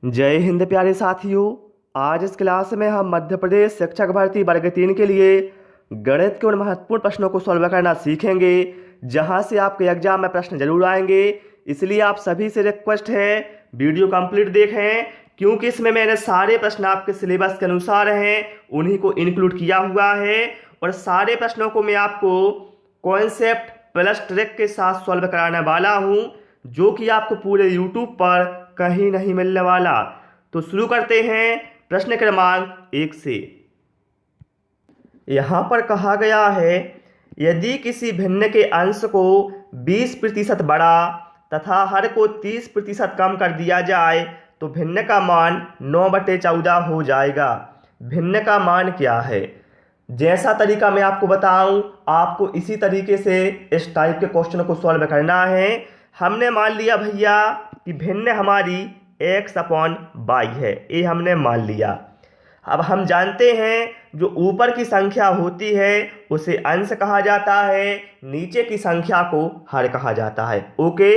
जय हिंद प्यारे साथियों। आज इस क्लास में हम मध्य प्रदेश शिक्षक भर्ती वर्ग 3 के लिए गणित के उन महत्वपूर्ण प्रश्नों को सॉल्व करना सीखेंगे जहां से आपके एग्जाम में प्रश्न जरूर आएंगे। इसलिए आप सभी से रिक्वेस्ट है वीडियो कंप्लीट देखें, क्योंकि इसमें मैंने सारे प्रश्न आपके सिलेबस के अनुसार हैं उन्हीं को इंक्लूड किया हुआ है और सारे प्रश्नों को मैं आपको कॉन्सेप्ट प्लस ट्रिक के साथ सॉल्व कराने वाला हूं, जो कि आपको पूरे यूट्यूब पर कहीं नहीं मिलने वाला। तो शुरू करते हैं प्रश्न क्रमांक 1 से। यहाँ पर कहा गया है, यदि किसी भिन्न के अंश को 20% बढ़ा तथा हर को 30% कम कर दिया जाए तो भिन्न का मान 9/14 हो जाएगा। भिन्न का मान क्या है? जैसा तरीका मैं आपको बताऊं, आपको इसी तरीके से इस टाइप के क्वेश्चन को सॉल्व करना है। हमने मान लिया भैया कि भिन्न हमारी x/y है, ये हमने मान लिया। अब हम जानते हैं जो ऊपर की संख्या होती है उसे अंश कहा जाता है, नीचे की संख्या को हर कहा जाता है। ओके,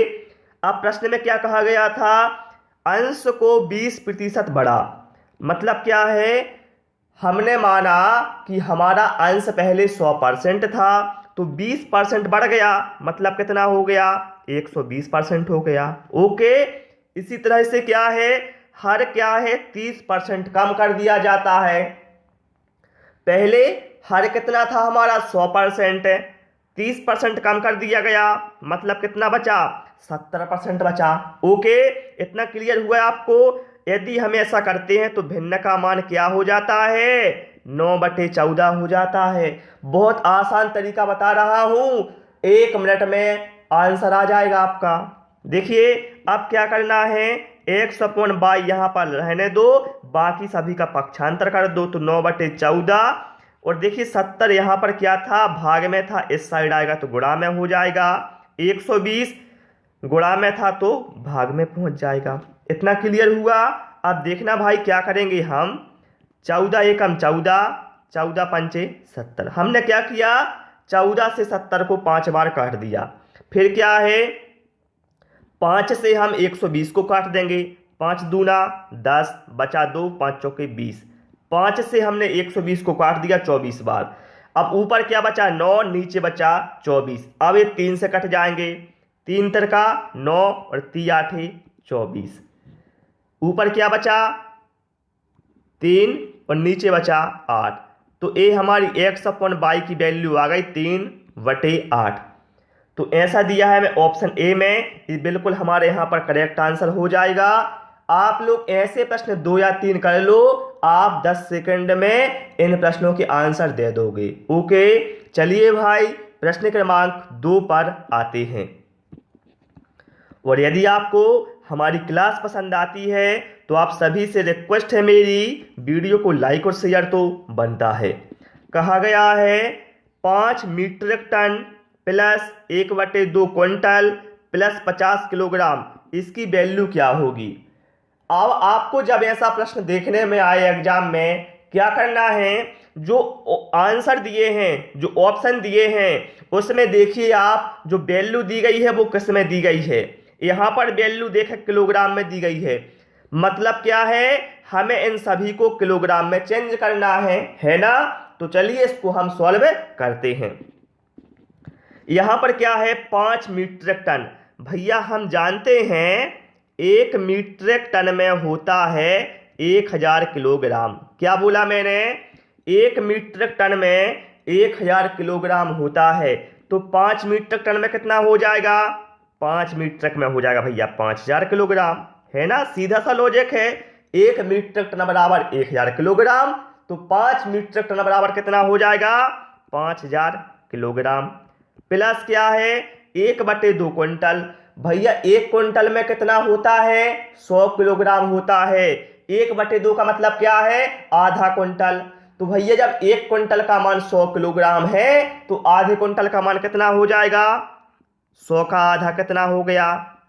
अब प्रश्न में क्या कहा गया था? अंश को 20% बढ़ा, मतलब क्या है? हमने माना कि हमारा अंश पहले 100% था तो 20% बढ़ गया, मतलब कितना हो गया? 120% हो गया। ओके, इसी तरह से क्या है, हर क्या है 30% कम कर दिया जाता है। पहले हर कितना था हमारा? 100%, 30% कम कर दिया गया, मतलब कितना बचा? 70% बचा। ओके, इतना क्लियर हुआ आपको? यदि हम ऐसा करते हैं तो भिन्न का मान क्या हो जाता है? 9/14 हो जाता है। बहुत आसान तरीका बता रहा हूं, 1 मिनट में आंसर आ जाएगा आपका। देखिए अब क्या करना है, x/y यहाँ पर रहने दो, बाकी सभी का पक्षांतर कर दो तो 9/14। और देखिए 70 यहाँ पर क्या था? भाग में था, इस साइड आएगा तो गुणा में हो जाएगा। 120 गुणा में था तो भाग में पहुंच जाएगा। इतना क्लियर हुआ? अब देखना भाई क्या करेंगे हम, 14 एकम 14, 14 पंचे 70। हमने क्या किया, 14 से 70 को 5 बार काट दिया। फिर क्या है, 5 से हम 120 को काट देंगे, 5 दूना 10, बचा 2, 5 चौके 20। 5 से हमने 120 को काट दिया 24 बार। अब ऊपर क्या बचा? 9, नीचे बचा 24। अब ये 3 से कट जाएंगे, 3 तिरका 9 और 3 8 24। ऊपर क्या बचा? 3 और नीचे बचा 8। तो ये हमारी x/y की वैल्यू आ गई 3/8। तो ऐसा दिया है मैं ऑप्शन ए में, ये बिल्कुल हमारे यहाँ पर करेक्ट आंसर हो जाएगा। आप लोग ऐसे प्रश्न 2 या 3 कर लो, आप 10 सेकंड में इन प्रश्नों के आंसर दे दोगे। ओके, चलिए भाई प्रश्न क्रमांक 2 पर आते हैं। और यदि आपको हमारी क्लास पसंद आती है तो आप सभी से रिक्वेस्ट है मेरी, वीडियो को लाइक और शेयर तो बनता है। कहा गया है 5 metric ton plus 1/2 quintal plus 50 kilogram, इसकी वैल्यू क्या होगी? अब आपको जब ऐसा प्रश्न देखने में आए एग्जाम में, क्या करना है, जो आंसर दिए हैं, जो ऑप्शन दिए हैं, उसमें देखिए आप जो वैल्यू दी गई है वो किस में दी गई है। यहां पर वैल्यू देखें किलोग्राम में दी गई है, मतलब क्या है, हमें इन सभी को किलोग्राम में चेंज करना है ना? तो चलिए इसको हम सॉल्व करते हैं। यहां पर क्या है, 5 मीट्रिक टन। भैया हम जानते हैं 1 मीट्रिक टन में होता है 1000 किलोग्राम। क्या बोला मैंने? 1 मीट्रिक टन में 1000 किलोग्राम होता है। तो 5 मीट्रिक टन में कितना हो जाएगा? 5 मीट्रिक में हो जाएगा भैया 5000 किलोग्राम, है ना? सीधा सा लॉजिक है। 1 मीट्रिक टन बराबर 1000 किलोग्राम, तो 5 मीट्रिक टन बराबर कितना हो जाएगा? 5000 किलोग्राम। प्लस क्या है, 1/2 क्विंटल। भैया 1 क्विंटल में कितना होता है? 100 किलोग्राम होता है। 1/2 का मतलब क्या है? आधा क्विंटल। तो भैया जब 1 क्विंटल का मान 100 किलोग्राम है तो आधे क्विंटल का मान कितना हो जाएगा? 100 का आधा कितना हो गया?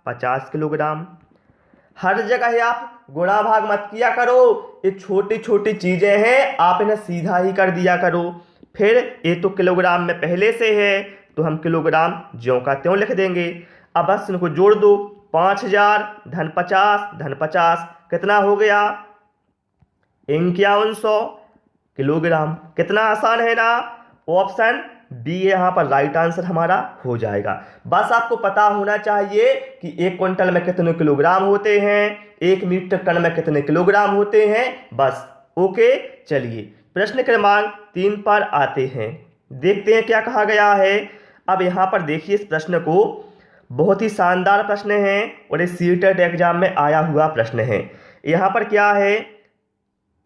50 किलोग्राम। हर जगह आप गुणा भाग मत किया करो, ये छोटी छोटी चीजें हैं, आप इन्हें सीधा ही कर दिया करो। फिर ये तो किलोग्राम में पहले से है तो हम किलोग्राम ज्यों का त्यों लिख देंगे। अब बस इनको जोड़ दो, 5000 धन 50 धन 50 कितना हो गया 5100 किलोग्राम। कितना आसान है ना। ऑप्शन बी यहाँ पर राइट आंसर हमारा हो जाएगा। बस आपको पता होना चाहिए कि 1 क्विंटल में कितने किलोग्राम होते हैं, 1 मीट्रिक टन में कितने किलोग्राम होते हैं, बस। ओके, चलिए प्रश्न क्रमांक 3 पर आते हैं। देखते हैं क्या कहा गया है। अब यहाँ पर देखिए इस प्रश्न को, बहुत ही शानदार प्रश्न है और ये सीटेट एग्जाम में आया हुआ प्रश्न है। यहाँ पर क्या है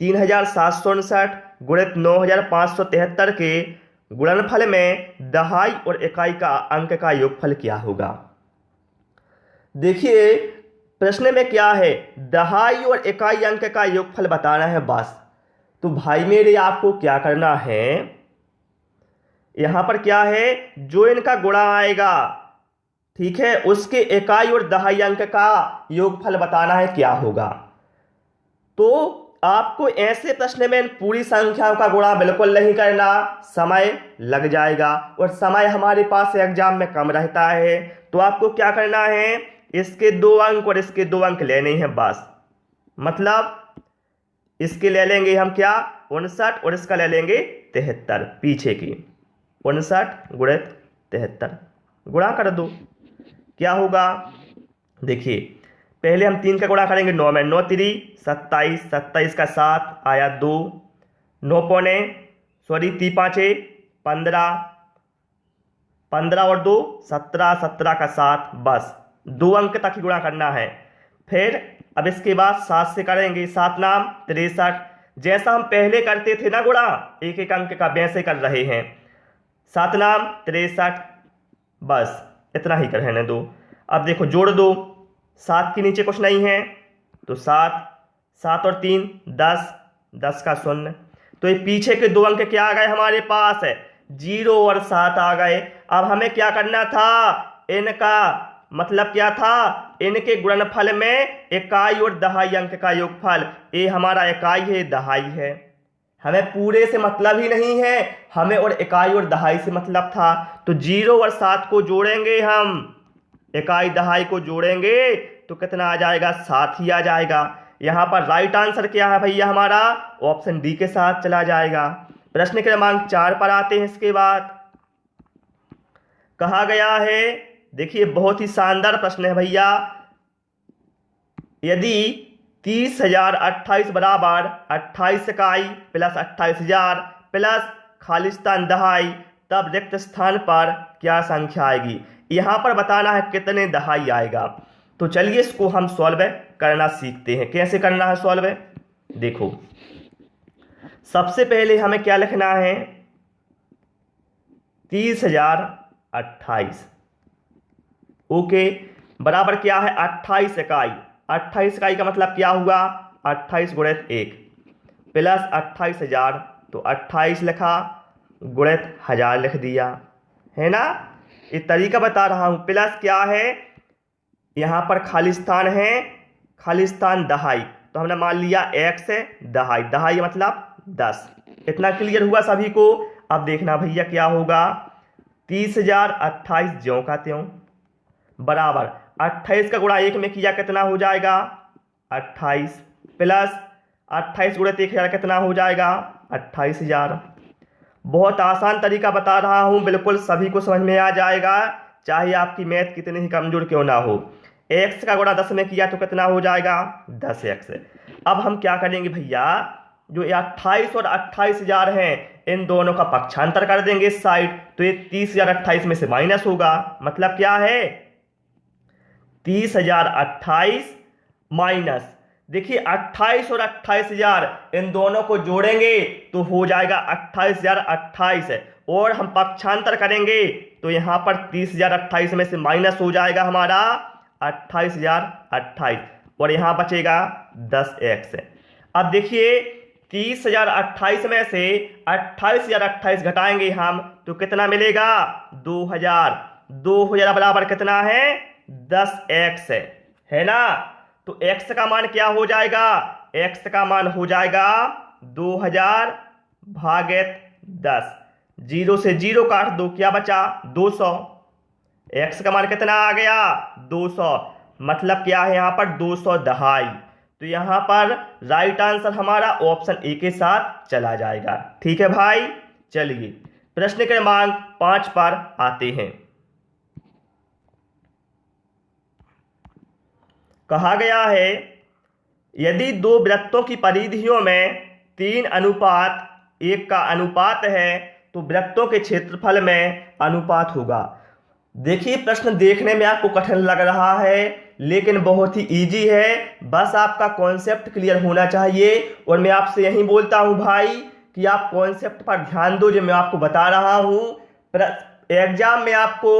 3759 गुणित 9573 के गुणनफल में दहाई और इकाई का अंक का योगफल क्या होगा। देखिए प्रश्न में क्या है, दहाई और इकाई अंक का योगफल बताना है बस। तो भाई मेरे आपको क्या करना है, यहां पर क्या है जो इनका गुणा आएगा, ठीक है, उसके इकाई और दहाई अंक का योगफल बताना है क्या होगा। तो आपको ऐसे प्रश्न में पूरी संख्याओं का गुणा बिल्कुल नहीं करना, समय लग जाएगा और समय हमारे पास एग्जाम में कम रहता है। तो आपको क्या करना है, इसके 2 अंक और इसके 2 अंक लेने हैं बस। मतलब इसके ले लेंगे हम क्या 59 और इसका ले लेंगे 73, पीछे की 59 गुणित 73 गुणा कर दो, क्या होगा। देखिए पहले हम 3 का गुणा करेंगे 9 में, 9 3 27, 27 का 7 आया 2, 9 पौने 3 5 15, 15 और 2 17, 17 का 7, बस 2 अंक तक ही गुणा करना है। फिर अब इसके बाद 7 से करेंगे, 7 नाम 63, जैसा हम पहले करते थे ना गुणा एक एक अंक का, वैसे कर रहे हैं। 7 नाम 63, बस इतना ही करने दो। अब देखो जोड़ दो, 7 के नीचे कुछ नहीं है तो 7, 7 और 3 10, 10 का 0। तो ये पीछे के 2 अंक क्या आ गए हमारे पास है 0 और 7 आ गए। अब हमें क्या करना था, इनका मतलब क्या था, इनके गुणनफल में इकाई और दहाई अंक का योगफल। ये हमारा इकाई है, दहाई है, हमें पूरे से मतलब ही नहीं है, हमें और इकाई और दहाई से मतलब था। तो 0 और 7 को जोड़ेंगे हम, इकाई दहाई को जोड़ेंगे तो कितना आ जाएगा 7 ही आ जाएगा। यहां पर राइट आंसर क्या है भैया हमारा, ऑप्शन डी के साथ चला जाएगा। प्रश्न क्रमांक 4 पर आते हैं। इसके बाद कहा गया है, देखिए बहुत ही शानदार प्रश्न है भैया, यदि 30,028 बराबर 28 इकाई प्लस 28,000 प्लस खालिस्तान दहाई, तब रिक्त स्थान पर क्या संख्या आएगी। यहां पर बताना है कितने दहाई आएगा। तो चलिए इसको हम सॉल्व करना सीखते हैं। कैसे करना है सॉल्व, देखो सबसे पहले हमें क्या लिखना है 30,028, ओके, बराबर क्या है 28 इकाई। 28 इकाई का मतलब क्या हुआ 28 गुणित 1 प्लस 28,000, तो 28 लिखा गुणित 1000 लिख दिया, है ना। ये तरीका बता रहा हूं। प्लस क्या है, यहां पर खालिस्तान है, खालिस्तान दहाई, तो हमने मान लिया x है, दहाई, दहाई मतलब 10। इतना क्लियर हुआ सभी को। अब देखना भैया क्या होगा, 30,028 ज्यों का त्यों बराबर 28 का गुणा 1 में किया कितना हो जाएगा 28, प्लस 28 गुणित 1000 कितना हो जाएगा 28,000। बहुत आसान तरीका बता रहा हूं, बिल्कुल सभी को समझ में आ जाएगा, चाहे आपकी मैथ कितनी ही कमजोर क्यों ना हो। x का गुणा 10 में किया तो कितना हो जाएगा 10x। अब हम क्या करेंगे भैया, जो 28 और 28,000 हैं इन दोनों का पक्षांतर कर देंगे इस साइड, तो ये 30,028 में से माइनस होगा। मतलब क्या है 30,028 माइनस, देखिए 28 और 28,000 इन दोनों को जोड़ेंगे तो हो जाएगा 28,028, और हम पक्षांतर करेंगे तो यहां पर 30,028 में से माइनस हो जाएगा हमारा 28,028, और यहां बचेगा 10x। अब देखिए 30,028 में से 28,028 घटाएंगे हम तो कितना मिलेगा 2,000। 2,000 बराबर कितना है 10x, है ना। तो x का मान क्या हो जाएगा, x का मान हो जाएगा 2000 भागित 10, 0 से 0 काट दो, क्या बचा 200। x का मान कितना आ गया 200, मतलब क्या है यहाँ पर 200 दहाई। तो यहाँ पर राइट आंसर हमारा ऑप्शन ए के साथ चला जाएगा। ठीक है भाई, चलिए प्रश्न क्रमांक 5 पर आते हैं। कहा गया है यदि दो वृत्तों की परिधियों में 3:1 का अनुपात है तो वृत्तों के क्षेत्रफल में अनुपात होगा। देखिए प्रश्न देखने में आपको कठिन लग रहा है लेकिन बहुत ही इजी है, बस आपका कॉन्सेप्ट क्लियर होना चाहिए। और मैं आपसे यही बोलता हूं भाई कि आप कॉन्सेप्ट पर ध्यान दो जो मैं आपको बता रहा हूं। एग्जाम में आपको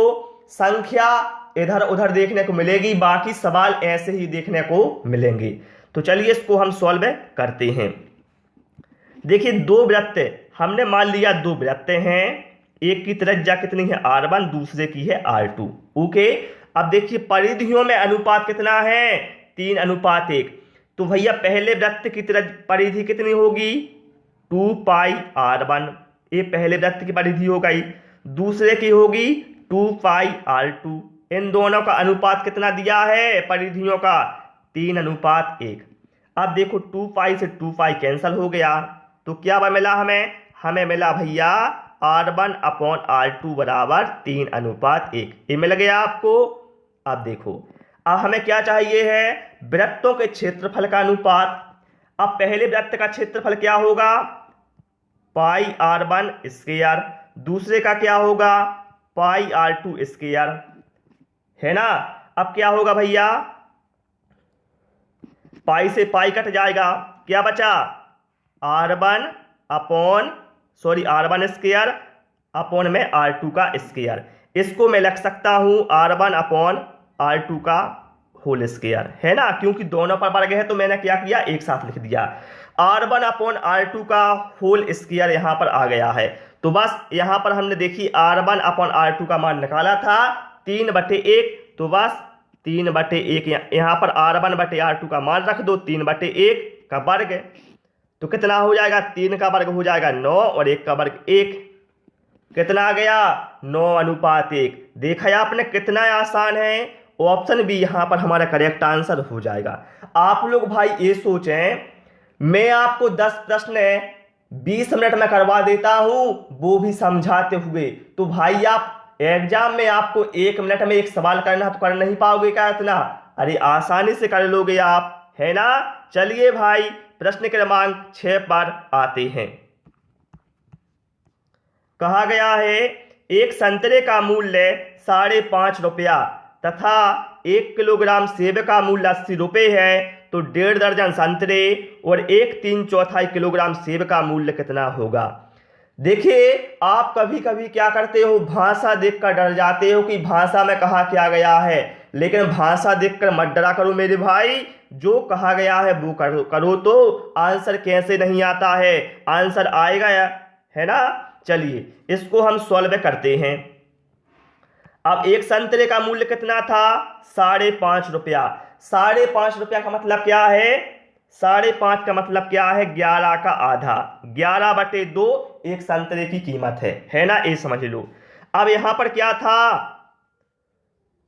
संख्या इधर उधर देखने को मिलेगी, बाकी सवाल ऐसे ही देखने को मिलेंगे। तो चलिए इसको हम सॉल्व करते हैं। देखिए दो वृत्त हमने मान लिया, दो वृत्त हैं, एक की त्रिज्या कितनी है r1, दूसरे की है r2। ओके, अब देखिए परिधियों में अनुपात कितना है 3:1। तो भैया पहले वृत्त की परिधि कितनी होगी 2πr1, ये पहले वृत्त की परिधि हो गई। दूसरे की होगी 2πr2। इन दोनों का अनुपात कितना दिया है परिधियों का 3:1। अब देखो 2π से 2π कैंसिल हो गया, तो क्या मिला हमें मिला भैया r1/r2 बराबर 3:1। ये मिल गया आपको। अब देखो अब हमें क्या चाहिए है वृत्तों के क्षेत्रफल का अनुपात। अब पहले वृत्त का क्षेत्रफल क्या होगा πr1 स्क्वायर, दूसरे का क्या होगा πr2 स्क्वायर, है ना। अब क्या होगा भैया पाई से पाई कट जाएगा, क्या बचा r1 स्क्वायर अपॉन में r2 का स्क्वायर। इसको मैं लिख सकता हूं r1/r2 का होल स्क्वायर, है ना, क्योंकि दोनों पर वर्ग है तो मैंने क्या किया एक साथ लिख दिया। r1/r2 का होल स्क्वायर यहां पर आ गया है। तो बस यहां पर हमने देखी r1/r2 का मान निकाला था 3/1, तो बस 3/1 यहां पर r1/r2 का मान रख दो 3/1 का वर्ग, तो कितना हो जाएगा 3 का वर्ग हो जाएगा 9 और 1 का वर्ग 1, कितना आ गया 9:1। देखा आपने कितना आसान है। ऑप्शन बी यहां पर हमारा करेक्ट आंसर हो जाएगा। आप लोग भाई ये सोचें मैं आपको 10 प्रश्न 20 मिनट में करवा देता हूं वो भी समझाते हुए, तो भाई आप एग्जाम में आपको 1 मिनट में एक सवाल करना तो कर नहीं पाओगे क्या इतना, अरे आसानी से कर लोगे आप, है ना। चलिए भाई प्रश्न क्रमांक 6 पर आते हैं। कहा गया है एक संतरे का मूल्य 5.5 रुपया तथा 1 किलोग्राम सेब का मूल्य 80 रुपये है, तो 1.5 दर्जन संतरे और 1/3 किलोग्राम सेब का मूल्य कितना होगा। देखिए आप कभी कभी क्या करते हो भाषा देखकर डर जाते हो कि भाषा में कहा क्या गया है, लेकिन भाषा देखकर मत डरा करो मेरे भाई, जो कहा गया है वो करो तो आंसर कैसे नहीं आता है, आंसर आएगा, है ना। चलिए इसको हम सॉल्व करते हैं। अब एक संतरे का मूल्य कितना था 5.5 रुपया। 5.5 रुपया का मतलब क्या है 5.5 का मतलब क्या है 11 का आधा, 11/2 एक संतरे की कीमत है ना, ये समझ लो। अब यहां पर क्या था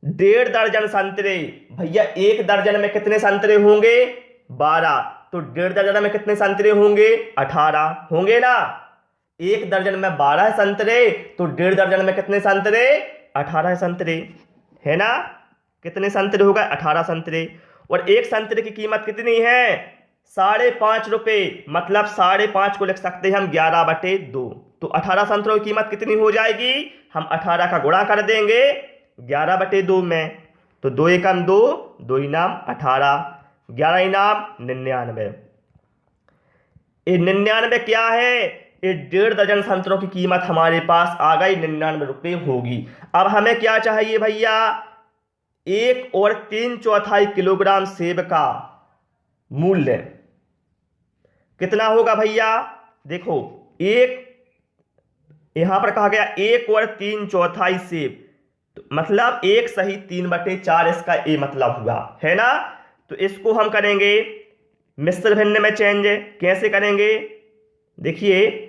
1.5 दर्जन संतरे, भैया 1 दर्जन में कितने संतरे होंगे 12, तो 1.5 दर्जन में कितने संतरे होंगे 18 होंगे ना। 1 दर्जन में 12 संतरे, तो 1.5 दर्जन में कितने संतरे 18 संतरे, है ना। कितने संतरे हो गए 18 संतरे। और एक संतरे की कीमत कितनी है 5.5 रुपये, मतलब 5.5 को लिख सकते हैं हम 11/2, तो 18 संतरों की कीमत कितनी हो जाएगी, हम 18 का गुणा कर देंगे 11/2 में, तो 2 एकम 2, 2 इनाम 18, 11 इनाम 99। ये 99 क्या है, ये 1.5 दर्जन संतरों की कीमत हमारे पास आ गई 99 रुपये होगी। अब हमें क्या चाहिए भैया 1 और 3/4 किलोग्राम सेब का मूल्य कितना होगा भैया। देखो एक यहां पर कहा गया 1 और 3/4 सेब, तो मतलब 1 सही 3/4 इसका ये मतलब हुआ, है ना। तो इसको हम करेंगे मिश्र भिन्न में चेंज, कैसे करेंगे देखिए,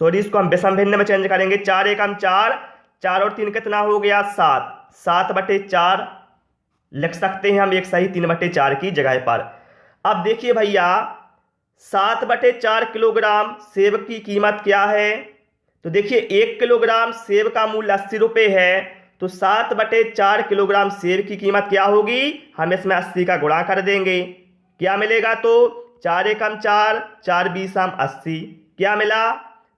सॉरी इसको हम विषम भिन्न में चेंज करेंगे। 4 एकम 4, 4 और 3 कितना हो गया 7, 7/4 लिख सकते हैं हम एक सही 3/4 की जगह पर। अब देखिए भैया 7/4 किलोग्राम सेब की कीमत क्या है। तो देखिए 1 किलोग्राम सेब का मूल्य 80 रुपये है, तो 7/4 किलोग्राम सेब की कीमत क्या होगी, हम इसमें 80 का गुणा कर देंगे। क्या मिलेगा, तो 4 एकम 4, 4 बीसम 80, क्या मिला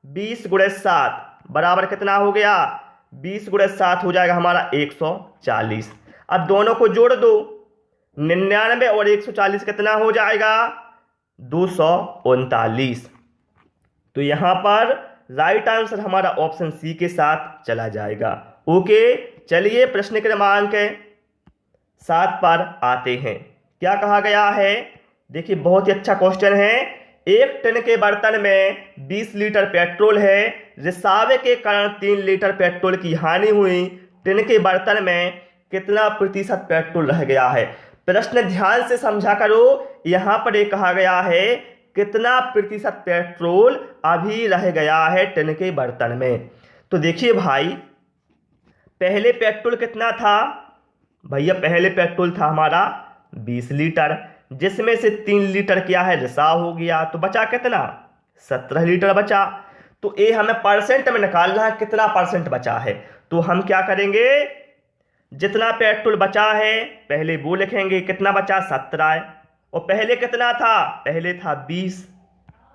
20 × 7 बराबर कितना हो गया, 20 × 7 हो जाएगा हमारा 140। अब दोनों को जोड़ दो, 99 और 140 कितना हो जाएगा, 239। तो यहां पर राइट आंसर हमारा ऑप्शन सी के साथ चला जाएगा। ओके, चलिए प्रश्न क्रमांक 7 पर आते हैं। क्या कहा गया है, देखिए बहुत ही अच्छा क्वेश्चन है। 1 टन के बर्तन में 20 लीटर पेट्रोल है, रिसावे के कारण 3 लीटर पेट्रोल की हानि हुई, टन के बर्तन में कितना प्रतिशत पेट्रोल रह गया है। प्रश्न ध्यान से समझा करो, यहां पर एक कहा गया है कितना प्रतिशत पेट्रोल अभी रह गया है टन के बर्तन में। तो देखिए भाई पहले पेट्रोल कितना था भैया, पहले पेट्रोल था हमारा 20 लीटर, जिसमें से 3 लीटर क्या है रिसाव हो गया, तो बचा कितना 17 लीटर बचा। तो ये हमें परसेंट में निकालना है कितना परसेंट बचा है। तो हम क्या करेंगे, जितना पेट्रोल बचा है पहले वो लिखेंगे, कितना बचा 17 है, और पहले कितना था, पहले था 20,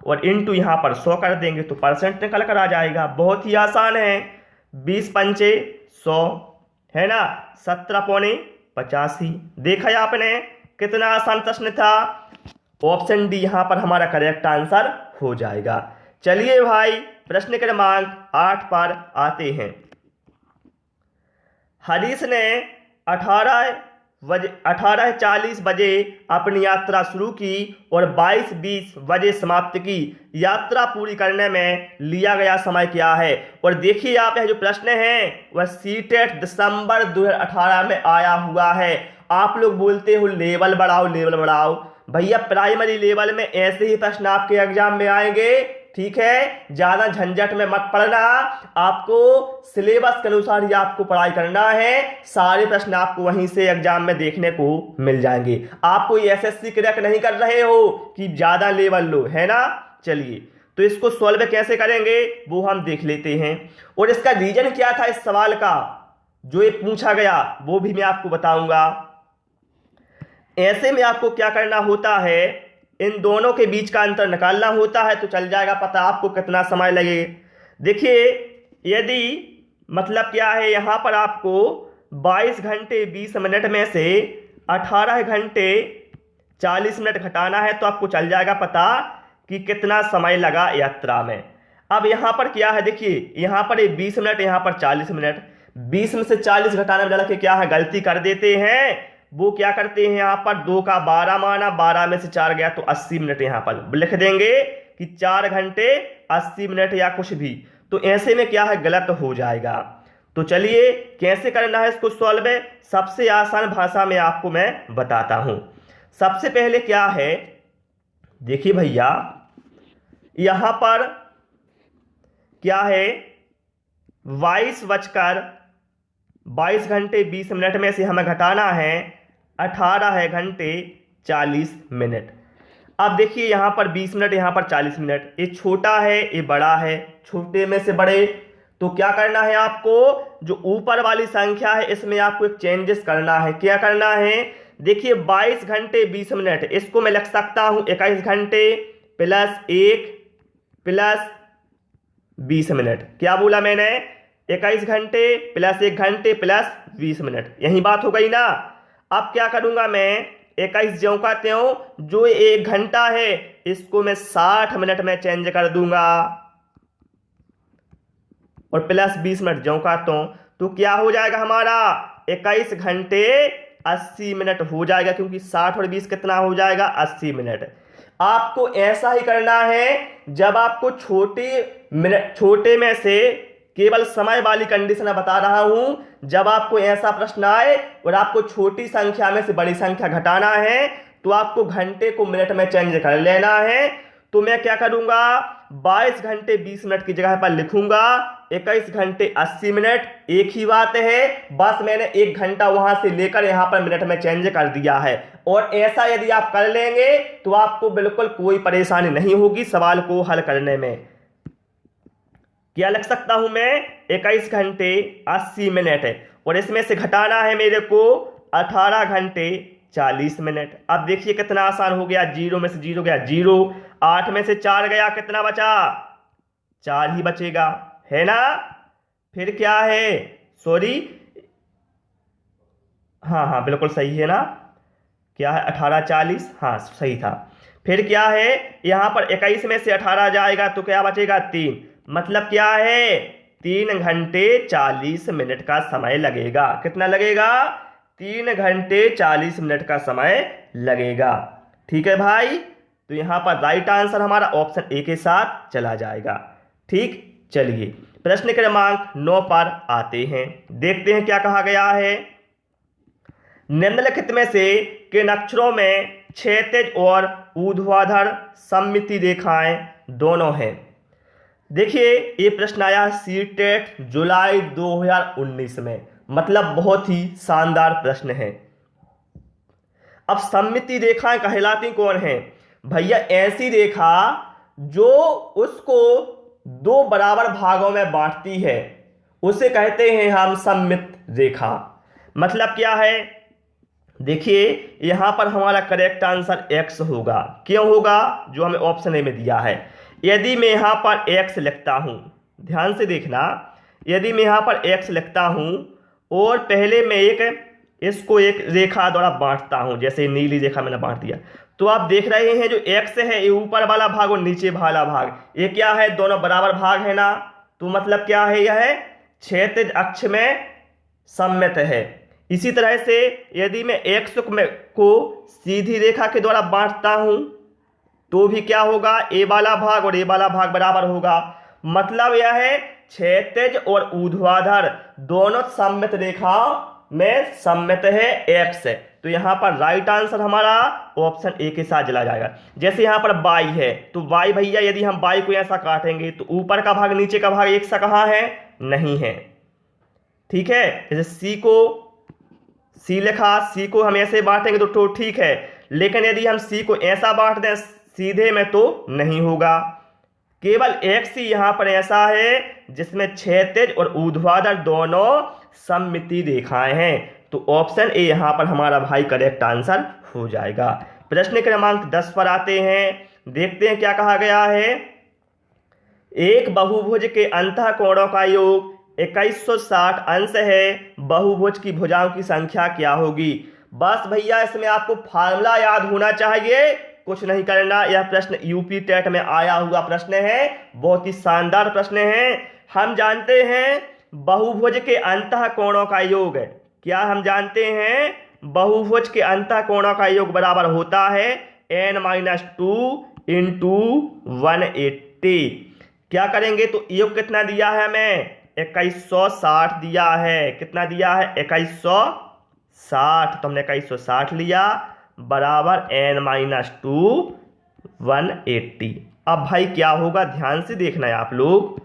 और इंटू यहाँ पर 100 कर देंगे तो परसेंट निकल कर आ जाएगा। बहुत ही आसान है, 20 पंचे 100 है ना, 17 पौने 85। देखा है आपने कितना आसान प्रश्न था। ऑप्शन डी यहाँ पर हमारा करेक्ट आंसर हो जाएगा। चलिए भाई प्रश्न क्रमांक 8 पर आते हैं। हरीश ने 18:40 बजे अपनी यात्रा शुरू की और 22:20 बजे समाप्त की। यात्रा पूरी करने में लिया गया समय क्या है। और देखिए आप यह जो प्रश्न है वह सीटेट दिसंबर 2018 में आया हुआ है। आप लोग बोलते हो लेवल बढ़ाओ लेवल बढ़ाओ, भैया प्राइमरी लेवल में ऐसे ही प्रश्न आपके एग्जाम में आएंगे, ठीक है। ज्यादा झंझट में मत पड़ना, आपको सिलेबस के अनुसार ही आपको पढ़ाई करना है। सारे प्रश्न आपको वहीं से एग्जाम में देखने को मिल जाएंगे। आप कोई एसएससी क्रैक नहीं कर रहे हो कि ज्यादा लेवल लो, है ना। चलिए तो इसको सॉल्व कैसे करेंगे वो हम देख लेते हैं, और इसका रीजन क्या था इस सवाल का जो ये पूछा गया वो भी मैं आपको बताऊंगा। ऐसे में आपको क्या करना होता है, इन दोनों के बीच का अंतर निकालना होता है, तो चल जाएगा पता आपको कितना समय लगे। देखिए यदि मतलब क्या है, यहां पर आपको 22 घंटे 20 मिनट में से 18 घंटे 40 मिनट घटाना है, तो आपको चल जाएगा पता कि कितना समय लगा यात्रा में। अब यहां पर क्या है, देखिए यहां पर 20 मिनट, यहां पर 40 मिनट, 20 में से 40 घटाने में लड़के क्या है गलती कर देते हैं। वो क्या करते हैं, यहां पर 2 का 12 माना, 12 में से 4 गया तो 80 मिनट यहां पर लिख देंगे कि 4 घंटे 80 मिनट या कुछ भी। तो ऐसे में क्या है गलत हो जाएगा। तो चलिए कैसे करना है इसको सॉल्व, सबसे आसान भाषा में आपको मैं बताता हूं। सबसे पहले क्या है, देखिए भैया यहां पर क्या है 22 घंटे 20 मिनट में से हमें घटाना है 18 घंटे 40 मिनट। अब देखिए यहां पर 20 मिनट, यहां पर 40 मिनट, ये छोटा है ये बड़ा है, छोटे में से बड़े। तो क्या करना है आपको, जो ऊपर वाली संख्या है इसमें आपको एक चेंजेस करना है। क्या करना है, देखिए 22 घंटे 20 मिनट, इसको मैं लिख सकता हूं 21 घंटे प्लस 1 प्लस 20 मिनट। क्या बोला मैंने, 21 घंटे प्लस 1 घंटे प्लस 20 मिनट, यही बात हो गई ना। अब क्या करूंगा मैं, 21 ज्यों का त्यों, जो 1 घंटा है इसको मैं 60 मिनट में चेंज कर दूंगा, और प्लस 20 मिनट ज्यों का त्यों। तो क्या हो जाएगा हमारा 21 घंटे 80 मिनट हो जाएगा, क्योंकि 60 और 20 कितना हो जाएगा 80 मिनट। आपको ऐसा ही करना है, जब आपको छोटे में से केवल समय वाली कंडीशन बता रहा हूं, जब आपको ऐसा प्रश्न आए और आपको छोटी संख्या में से बड़ी संख्या घटाना है, तो आपको घंटे को मिनट में चेंज कर लेना है। तो मैं क्या करूंगा, 22 घंटे 20 मिनट की जगह पर लिखूंगा 21 घंटे 80 मिनट, एक ही बात है, बस मैंने 1 घंटा वहां से लेकर यहां पर मिनट में चेंज कर दिया है। और ऐसा यदि आप कर लेंगे तो आपको बिल्कुल कोई परेशानी नहीं होगी सवाल को हल करने में। क्या लिख सकता हूं मैं? 21 घंटे 80 मिनट है, और इसमें से घटाना है मेरे को 18 घंटे 40 मिनट। अब देखिए कितना आसान हो गया, 0 में से 0 गया 0, 8 में से 4 गया, कितना बचा? 4 ही बचेगा, है ना। फिर क्या है, सॉरी, हाँ हाँ बिल्कुल सही है ना, क्या है 18 40, हाँ सही था। फिर क्या है, यहां पर 21 में से 18 जाएगा तो क्या बचेगा? 3, मतलब क्या है 3 घंटे 40 मिनट का समय लगेगा। कितना लगेगा? 3 घंटे 40 मिनट का समय लगेगा। ठीक है भाई, तो यहां पर राइट आंसर हमारा ऑप्शन ए के साथ चला जाएगा। ठीक, चलिए प्रश्न क्रमांक 9 पर आते हैं, देखते हैं क्या कहा गया है। निम्नलिखित में से किन अक्षरों में क्षैतिज और ऊर्ध्वाधर सममिति रेखाएं दोनों हैं? देखिए ये प्रश्न आया सीटेट जुलाई 2019 में, मतलब बहुत ही शानदार प्रश्न है। अब सममिति रेखाएं कहलाती कौन है भैया? ऐसी रेखा जो उसको 2 बराबर भागों में बांटती है, उसे कहते हैं हम सममित रेखा। मतलब क्या है, देखिए यहां पर हमारा करेक्ट आंसर x होगा। क्यों होगा? जो हमें ऑप्शन ए में दिया है। यदि मैं यहां पर x लिखता हूं, ध्यान से देखना, यदि मैं यहां पर x लिखता हूं और पहले मैं इसको एक रेखा द्वारा बांटता हूं, जैसे नीली रेखा मैंने बांट दिया, तो आप देख रहे हैं जो x है ये ऊपर वाला भाग और नीचे वाला भाग, ये क्या है? दोनों बराबर भाग है ना। तो मतलब क्या है, यह क्षैतिज अक्ष में सममित है। इसी तरह से यदि मैं x को सीधी रेखा के द्वारा बांटता हूं तो भी क्या होगा? ए वाला भाग और ए वाला भाग बराबर होगा। मतलब यह है क्षैतिज और ऊर्ध्वाधर दोनों सममित रेखा में सममित है x। तो यहां पर राइट आंसर हमारा ऑप्शन ए के साथ चला जाएगा। जैसे यहां पर y है, तो y भैया यदि हम y को ऐसा काटेंगे तो ऊपर का भाग नीचे का भाग एक सा कहां है? नहीं है। ठीक है, जैसे सी लिखा, सी को हम ऐसे बांटेंगे तो ठीक है, लेकिन यदि हम सी को ऐसा बांट दें सीधे में तो नहीं होगा। केवल x ही यहां पर ऐसा है जिसमें क्षैतिज और ऊर्ध्वाधर दोनों सममिति रेखाएं हैं। तो ऑप्शन ए यहां पर हमारा भाई करेक्ट आंसर हो जाएगा। प्रश्न क्रमांक 10 पर आते हैं, देखते हैं क्या कहा गया है। एक बहुभुज के अंतःकोणों का योग 2160 अंश है, बहुभुज की भुजाओं की संख्या क्या होगी? बस भैया इसमें आपको फार्मूला याद होना चाहिए, कुछ नहीं करना। यह प्रश्न यूपी टेट में आया हुआ प्रश्न है, बहुत ही शानदार प्रश्न है। हम जानते हैं बहुभुज के अंतःकोणों का योग, क्या हम जानते हैं? बहुभुज के अंतःकोणों का योग बराबर होता है n-2 इंटू 180। क्या करेंगे तो योग कितना दिया है हमें? 2160 दिया है। कितना दिया है? 2160। तो हमने 2160 लिया बराबर n-2 180। अब भाई क्या होगा, ध्यान से देखना है आप लोग।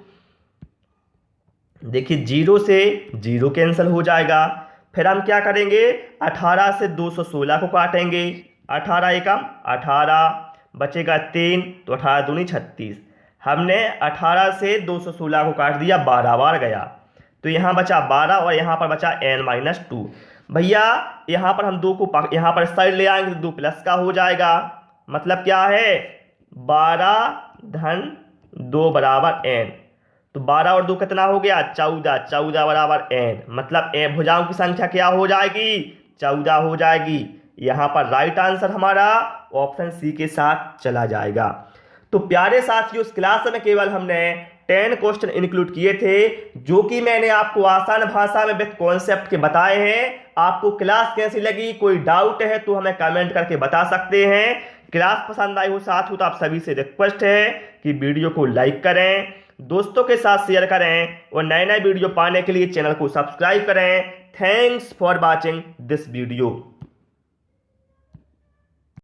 देखिए 0 से 0 कैंसिल हो जाएगा। फिर हम क्या करेंगे, 18 से 216 को काटेंगे, 18 एकम 18, बचेगा 3, तो 18 दूनी 36। हमने 18 से 216 को काट दिया, 12 बार गया, तो यहाँ बचा 12 और यहाँ पर बचा n-2। भैया यहाँ पर हम 2 को यहाँ पर साइड ले आएंगे तो 2 प्लस का हो जाएगा। मतलब क्या है, 12 धन 2 बराबर n। तो 12 और 2 कितना हो गया? 14, 14 बराबर n। मतलब भुजाओं की संख्या क्या हो जाएगी? 14 हो जाएगी। यहाँ पर राइट आंसर हमारा ऑप्शन सी के साथ चला जाएगा। तो प्यारे साथियों, इस क्लास में केवल हमने 10 क्वेश्चन इंक्लूड किए थे, जो कि मैंने आपको आसान भाषा में विद कॉन्सेप्ट के बताए हैं। आपको क्लास कैसी लगी, कोई डाउट है तो हमें कमेंट करके बता सकते हैं। क्लास पसंद आई हो साथियों तो आप सभी से रिक्वेस्ट है कि वीडियो को लाइक करें, दोस्तों के साथ शेयर करें और नए नए वीडियो पाने के लिए चैनल को सब्सक्राइब करें। Thanks for watching this video.